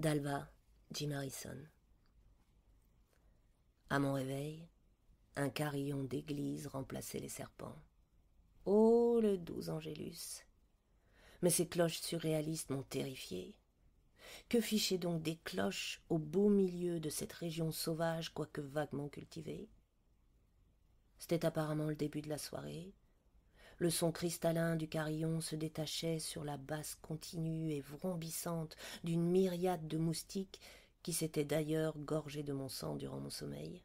D'Alva, Jim Harrison. À mon réveil, un carillon d'église remplaçait les serpents. Oh, le doux Angélus! Mais ces cloches surréalistes m'ont terrifié. Que fichaient donc des cloches au beau milieu de cette région sauvage, quoique vaguement cultivée? C'était apparemment le début de la soirée. Le son cristallin du carillon se détachait sur la basse continue et vrombissante d'une myriade de moustiques qui s'étaient d'ailleurs gorgés de mon sang durant mon sommeil.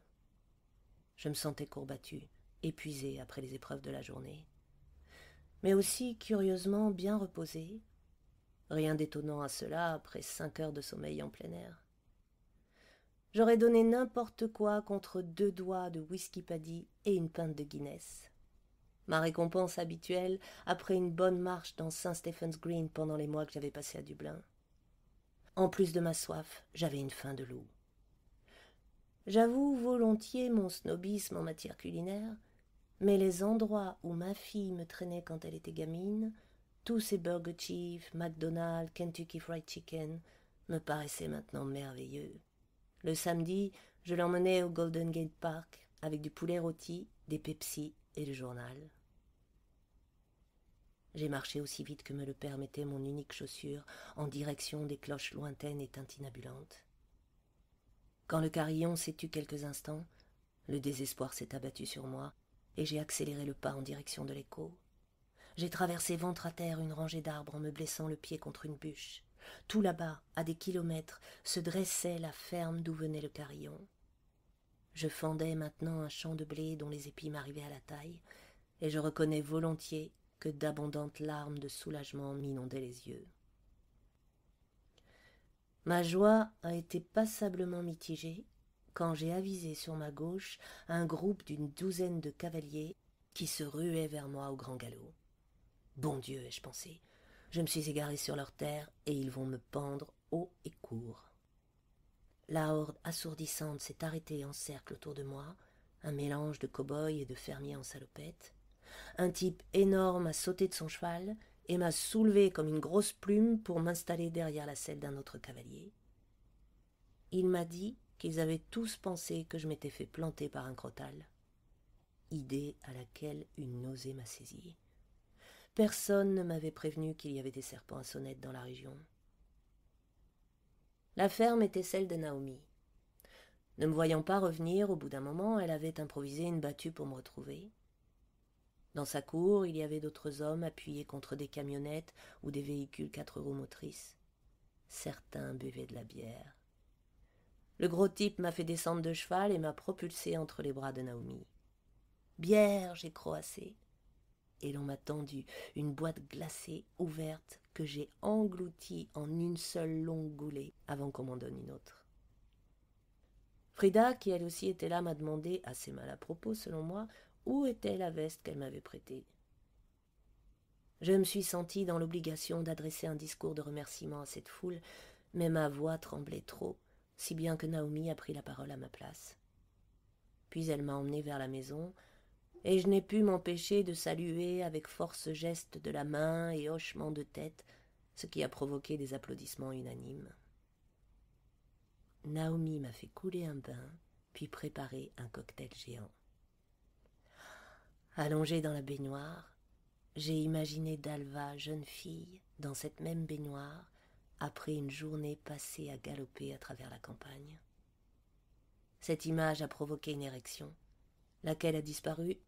Je me sentais courbatue, épuisée après les épreuves de la journée, mais aussi curieusement bien reposée. Rien d'étonnant à cela après 5 heures de sommeil en plein air. J'aurais donné n'importe quoi contre 2 doigts de whisky paddy et une pinte de Guinness. Ma récompense habituelle après une bonne marche dans St. Stephen's Green pendant les mois que j'avais passés à Dublin. En plus de ma soif, j'avais une faim de loup. J'avoue volontiers mon snobisme en matière culinaire, mais les endroits où ma fille me traînait quand elle était gamine, tous ces Burger Chief, McDonald's, Kentucky Fried Chicken, me paraissaient maintenant merveilleux. Le samedi, je l'emmenais au Golden Gate Park avec du poulet rôti, des Pepsi et le journal. J'ai marché aussi vite que me le permettait mon unique chaussure en direction des cloches lointaines et tintinabulantes. Quand le carillon s'est tu quelques instants, le désespoir s'est abattu sur moi et j'ai accéléré le pas en direction de l'écho. J'ai traversé ventre à terre une rangée d'arbres en me blessant le pied contre une bûche. Tout là-bas, à des kilomètres, se dressait la ferme d'où venait le carillon. Je fendais maintenant un champ de blé dont les épis m'arrivaient à la taille, et je reconnais volontiers que d'abondantes larmes de soulagement m'inondaient les yeux. Ma joie a été passablement mitigée quand j'ai avisé sur ma gauche un groupe d'une douzaine de cavaliers qui se ruaient vers moi au grand galop. Bon Dieu, ai-je pensé, je me suis égaré sur leur terre et ils vont me pendre haut et court. La horde assourdissante s'est arrêtée en cercle autour de moi, un mélange de cow-boys et de fermiers en salopette. Un type énorme a sauté de son cheval et m'a soulevé comme une grosse plume pour m'installer derrière la selle d'un autre cavalier. Il m'a dit qu'ils avaient tous pensé que je m'étais fait planter par un crotale, idée à laquelle une nausée m'a saisi. Personne ne m'avait prévenu qu'il y avait des serpents à sonnette dans la région. La ferme était celle de Naomi. Ne me voyant pas revenir, au bout d'un moment, elle avait improvisé une battue pour me retrouver. Dans sa cour, il y avait d'autres hommes appuyés contre des camionnettes ou des véhicules 4 roues motrices. Certains buvaient de la bière. Le gros type m'a fait descendre de cheval et m'a propulsé entre les bras de Naomi. « Bière !» j'ai croassé. Et l'on m'a tendu une boîte glacée ouverte que j'ai engloutie en une seule longue goulée avant qu'on m'en donne une autre. Frida, qui elle aussi était là, m'a demandé, assez mal à propos selon moi, où était la veste qu'elle m'avait prêtée. Je me suis sentie dans l'obligation d'adresser un discours de remerciement à cette foule, mais ma voix tremblait trop, si bien que Naomi a pris la parole à ma place. Puis elle m'a emmenée vers la maison, et je n'ai pu m'empêcher de saluer avec force geste de la main et hochement de tête, ce qui a provoqué des applaudissements unanimes. Naomi m'a fait couler un bain, puis préparer un cocktail géant. Allongée dans la baignoire, j'ai imaginé D'Alva, jeune fille, dans cette même baignoire, après une journée passée à galoper à travers la campagne. Cette image a provoqué une érection, laquelle a disparu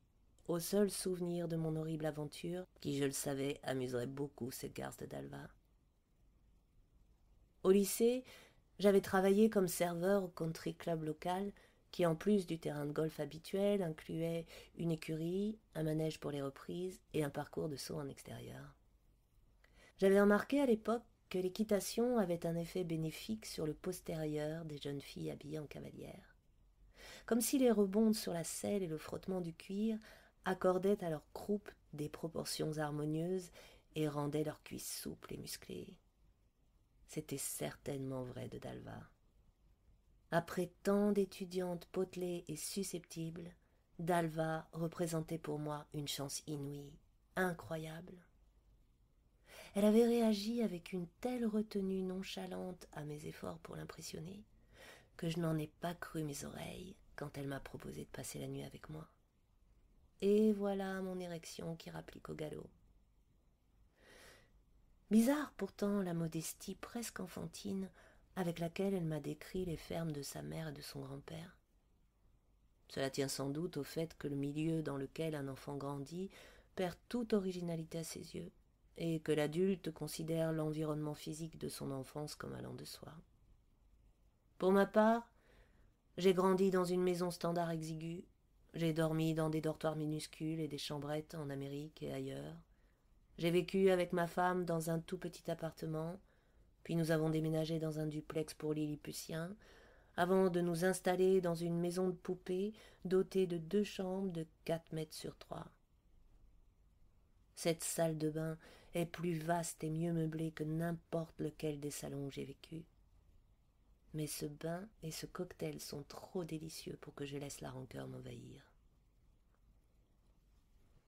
au seul souvenir de mon horrible aventure, qui, je le savais, amuserait beaucoup cette garce de D'Alva. Au lycée, j'avais travaillé comme serveur au country club local, qui, en plus du terrain de golf habituel, incluait une écurie, un manège pour les reprises et un parcours de saut en extérieur. J'avais remarqué à l'époque que l'équitation avait un effet bénéfique sur le postérieur des jeunes filles habillées en cavalières. Comme si les rebonds sur la selle et le frottement du cuir accordaient à leur croupe des proportions harmonieuses et rendaient leurs cuisses souples et musclées. C'était certainement vrai de D'Alva. Après tant d'étudiantes potelées et susceptibles, D'Alva représentait pour moi une chance inouïe, incroyable. Elle avait réagi avec une telle retenue nonchalante à mes efforts pour l'impressionner que je n'en ai pas cru mes oreilles quand elle m'a proposé de passer la nuit avec moi. Et voilà mon érection qui rapplique au galop. Bizarre pourtant la modestie presque enfantine avec laquelle elle m'a décrit les fermes de sa mère et de son grand-père. Cela tient sans doute au fait que le milieu dans lequel un enfant grandit perd toute originalité à ses yeux, et que l'adulte considère l'environnement physique de son enfance comme allant de soi. Pour ma part, j'ai grandi dans une maison standard exiguë, j'ai dormi dans des dortoirs minuscules et des chambrettes en Amérique et ailleurs, j'ai vécu avec ma femme dans un tout petit appartement, puis nous avons déménagé dans un duplex pour Lilliputien, avant de nous installer dans une maison de poupée dotée de 2 chambres de 4 mètres sur 3. Cette salle de bain est plus vaste et mieux meublée que n'importe lequel des salons où j'ai vécu. Mais ce bain et ce cocktail sont trop délicieux pour que je laisse la rancœur m'envahir.